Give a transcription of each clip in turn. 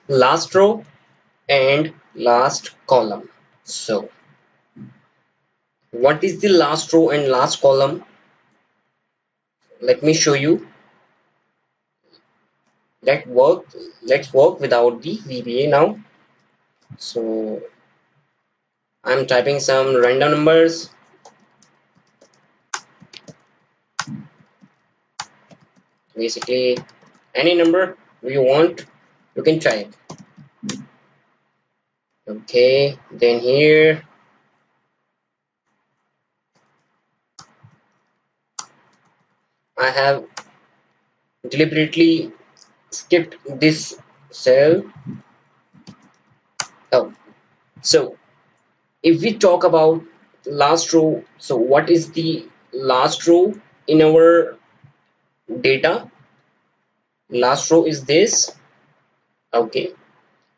last row and last column. So what is the last row and last column? Let me show you. Let work let's work without the VBA now. So I'm typing some random numbers. Basically any number you want, you can type. Okay, then here I have deliberately skipped this cell. Oh, so if we talk about last row, so what is the last row in our data? Last row is this. Okay,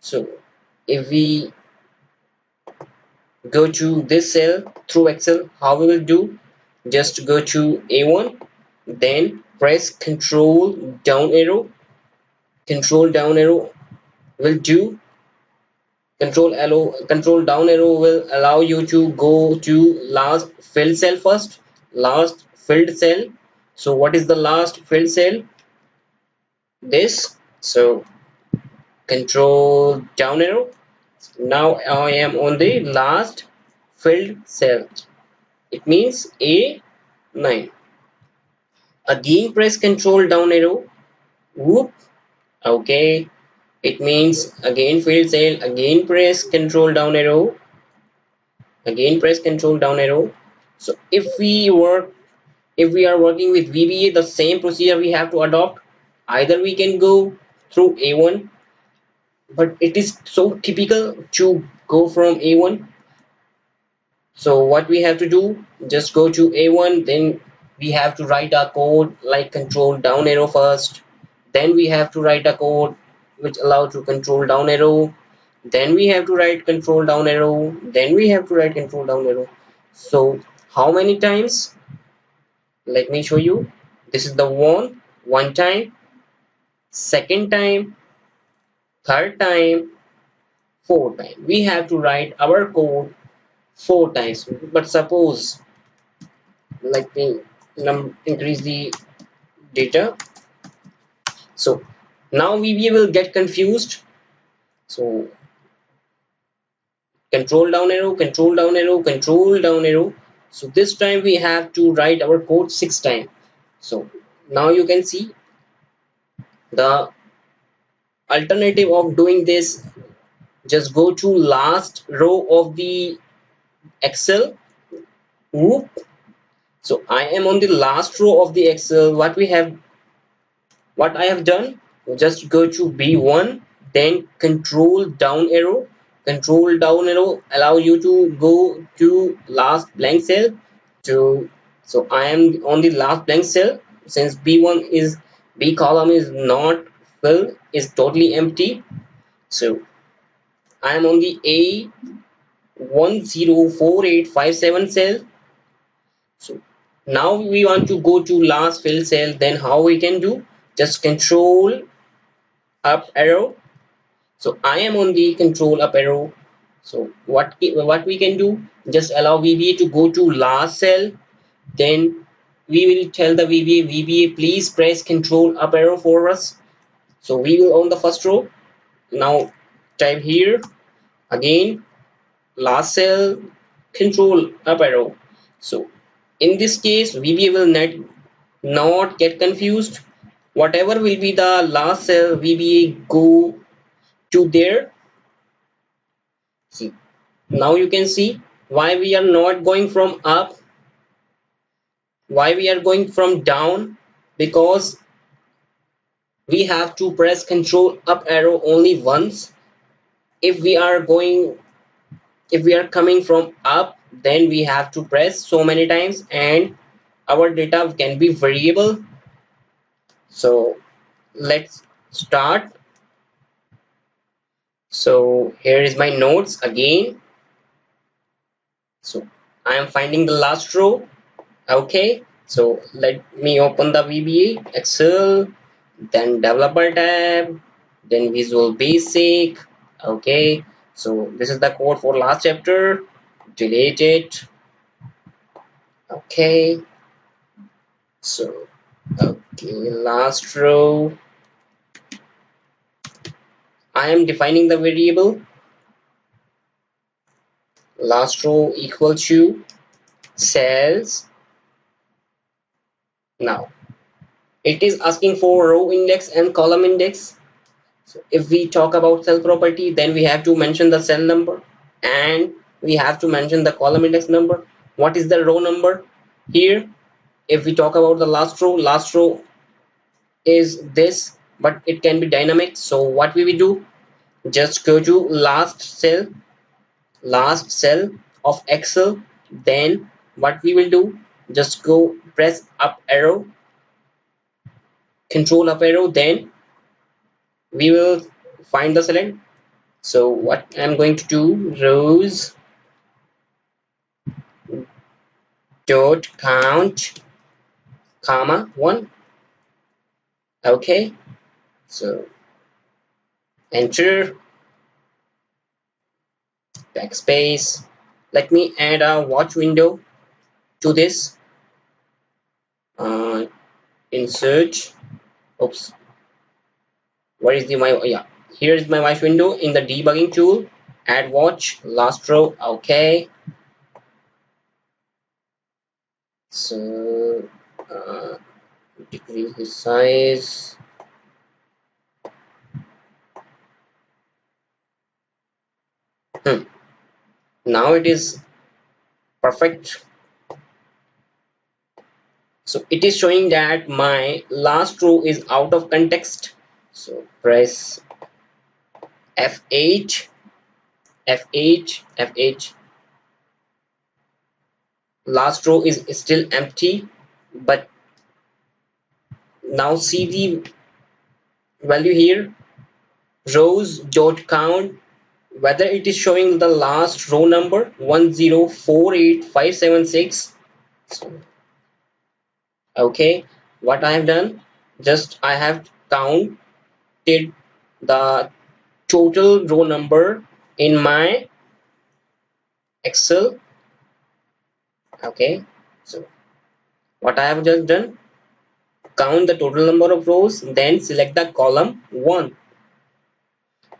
so if we go to this cell through Excel, how we will do? Just go to A1, then press Control down arrow. Control down arrow will do. Control down arrow will allow you to go to last filled cell first. Last filled cell. So what is the last filled cell? This. So control down arrow. Now I am on the last filled cell. It means A9. Again press control down arrow. Whoop. Okay. It means again filled cell. Again press control down arrow. Again press control down arrow. So if we are working with VBA, the same procedure we have to adopt. Either we can go through A1, but it is so typical to go from A1. So what we have to do, just go to A1, then we have to write a code like control down arrow first. Then we have to write a code which allow to control down arrow. Then we have to write control down arrow. Then we have to write control down arrow. So how many times? Let me show you. This is the one time, second time, third time, fourth time. We have to write our code four times. But suppose, let me increase the data. So now we will get confused. So control down arrow, control down arrow, control down arrow. So this time we have to write our code six times. So now you can see the alternative of doing this. Just go to last row of the Excel. Whoop. So I am on the last row of the Excel. What I have done, just go to B1, then control down arrow. Control down arrow allow you to go to last blank cell. So I am on the last blank cell since B column is not filled, is totally empty. So I am on the A104857 cell. So now we want to go to last fill cell. Then how we can do? Just control up arrow. So I am on the control up arrow. So what we can do? Just allow VBA to go to last cell. Then we will tell the VBA please press control up arrow for us. So we will on the first row. Now type here again last cell control up arrow. So in this case VBA will not get confused. Whatever will be the last cell, VBA go to there. See, now you can see why we are not going from up, why we are going from down, because we have to press control up arrow only once. If we are going, if we are coming from up, then we have to press so many times and our data can be variable. So let's start. So here is my notes again. So I am finding the last row. Okay, so let me open the VBA Excel, then developer tab, then Visual Basic. Okay, so this is the code for last chapter. Delete it. Okay, so okay, last row. I am defining the variable last row equal to cells. Now it is asking for row index and column index. So if we talk about cell property, then we have to mention the cell number and we have to mention the column index number. What is the row number here? If we talk about the last row is this, but it can be dynamic. So what we will do, just go to last cell of Excel. Then what we will do, just go press up arrow, control up arrow, then we will find the select. So what I'm going to do, rows dot count comma 1. Okay, so enter, backspace. Let me add a watch window to this. Insert, oops, where is the my, yeah, here is my watch window in the debugging tool. Add watch, last row. Okay, so decrease the size. hmm. Now it is perfect. So it is showing that my last row is out of context. So press F8, F8, F8. Last row is still empty, but now see the value here, rows dot count, whether it is showing the last row number 1048576. So, okay, what I have done, just I have counted the total row number in my Excel. Okay, so what I have just done, count the total number of rows, then select the column 1.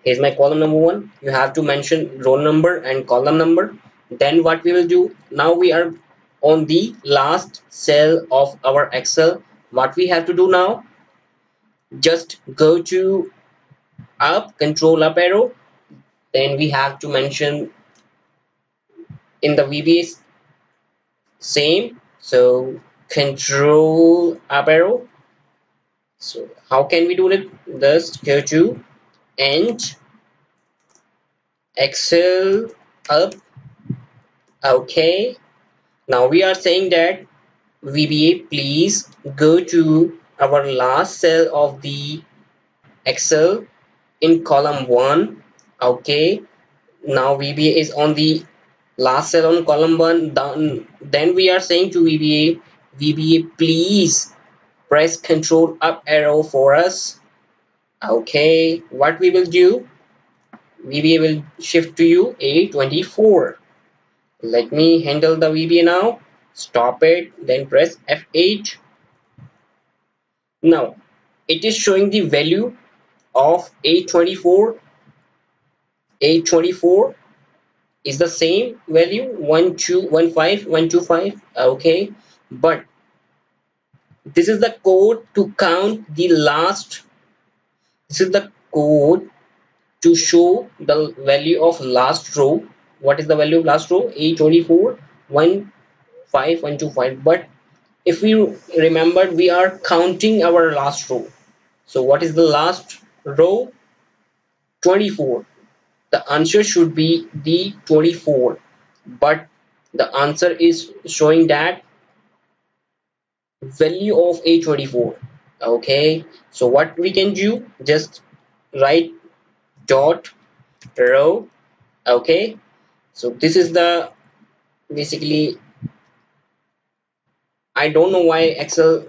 Here's my column number 1. You have to mention row number and column number. Then what we will do, now we are on the last cell of our Excel. What we have to do now, just go to up, control up arrow, then we have to mention in the VBA same, so control up arrow. So how can we do it? Just go to end Excel up. Okay, now we are saying that VBA, please go to our last cell of the Excel in column 1. Okay, now VBA is on the last cell on column 1. Then we are saying to VBA, please press control up arrow for us. Okay, what we will do, VBA will shift to you A24. Let me handle the VBA now. Stop it, then press F8. Now it is showing the value of A24. A24 is the same value 1215125. Okay, but this is the code to count the last. This is the code to show the value of last row. What is the value of last row? A24 15125. But if we remember, we are counting our last row. So what is the last row? 24. The answer should be the 24, but the answer is showing that value of A24. Okay, so what we can do, just write dot row. Okay, so this is the basically, I don't know why Excel,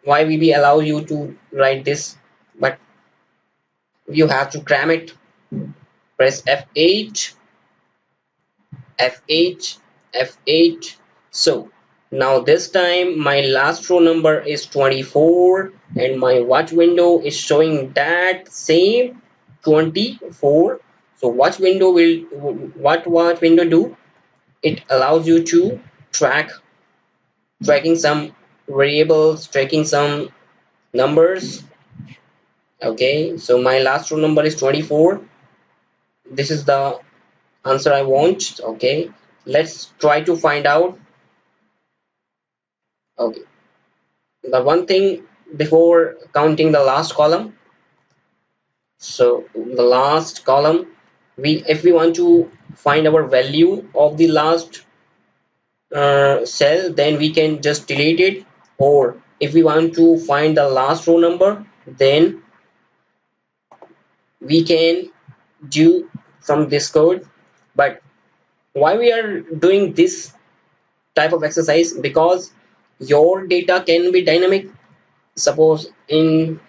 why VB allow you to write this, but You have to cram it. Press F8, F8, F8. So now this time my last row number is 24 and my watch window is showing that same 24. So what watch window do? It allows you to tracking some variables, tracking some numbers. Okay, so my last row number is 24. This is the answer I want. Okay, let's try to find out. Okay, the one thing before counting the last column. So the last column, we if we want to find our value of the last cell, then we can just delete it. Or if we want to find the last row number, then we can do from this code. But why we are doing this type of exercise? Because your data can be dynamic. Suppose in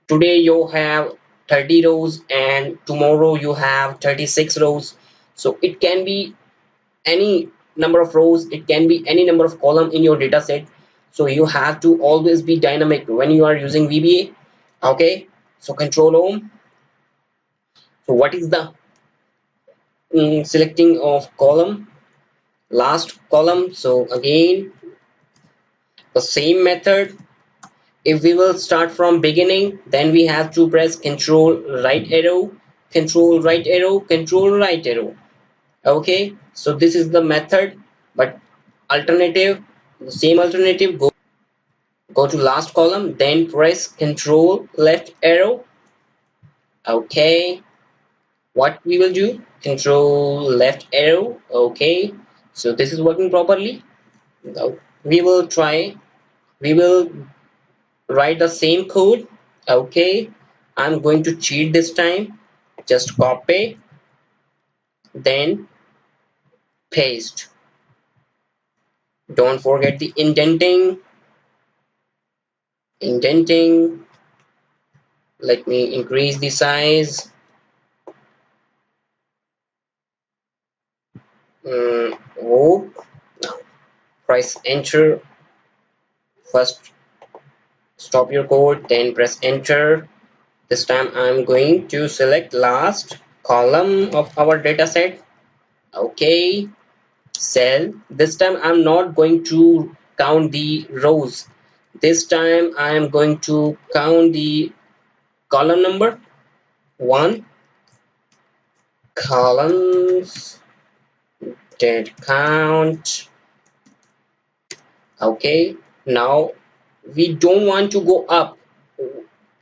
today you have 30 rows and tomorrow you have 36 rows, so it can be any number of rows, it can be any number of column in your data set. So you have to always be dynamic when you are using VBA. Okay, so control home. So what is the selecting of column, last column? So again the same method. If we will start from beginning, then we have to press control right arrow, control right arrow, control right arrow. Okay, so this is the method. But alternative, the same alternative, go to last column, then press control left arrow. Okay, what we will do, control left arrow. Okay, so this is working properly. Now we will try, we will write the same code. Okay, I'm going to cheat this time. Just copy, then paste. Don't forget the indenting. Let me increase the size. Oh, now press enter. First stop your code, then press enter. This time I'm going to select last column of our data set. Okay, cell. This time I'm not going to count the rows. This time I am going to count the column number. One, columns did count. Okay, now we don't want to go up,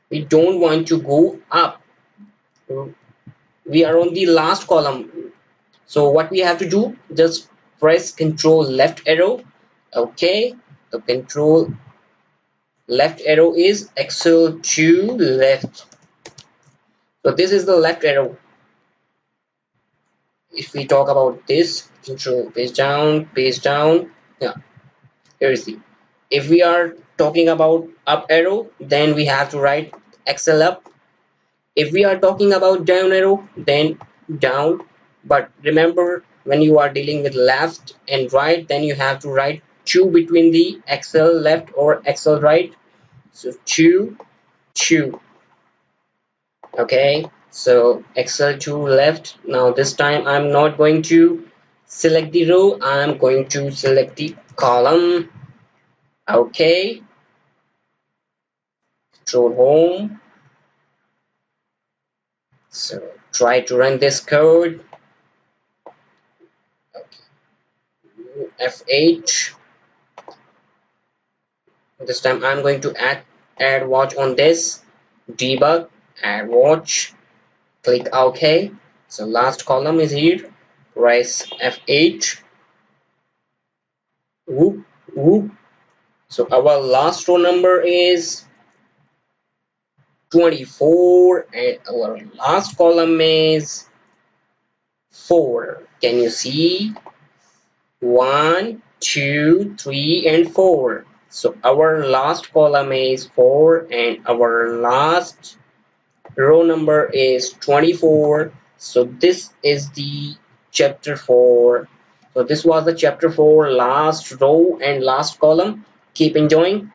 we don't want to go up, we are on the last column. So what we have to do, just press control left arrow. Okay, the control left arrow is excel to left. So this is the left arrow. If we talk about this, control page down. Yeah, here is the, if we are talking about up arrow, then we have to write excel up. If we are talking about down arrow, then down. But remember, when you are dealing with left and right, then you have to write 2 between the excel left or excel right. So 2, 2. Okay, so excel to left. Now this time I'm not going to select the row, I'm going to select the column. Okay, control home. So try to run this code. F8. This time I'm going to add watch on this. Debug, add watch, click OK. So last column is here. Press F8. Whoop, whoop. So our last row number is 24 and our last column is 4. Can you see? 1, 2, 3 and 4. So our last column is 4 and our last row number is 24. So this is the chapter 4. So this was the chapter 4, last row and last column. Keep enjoying.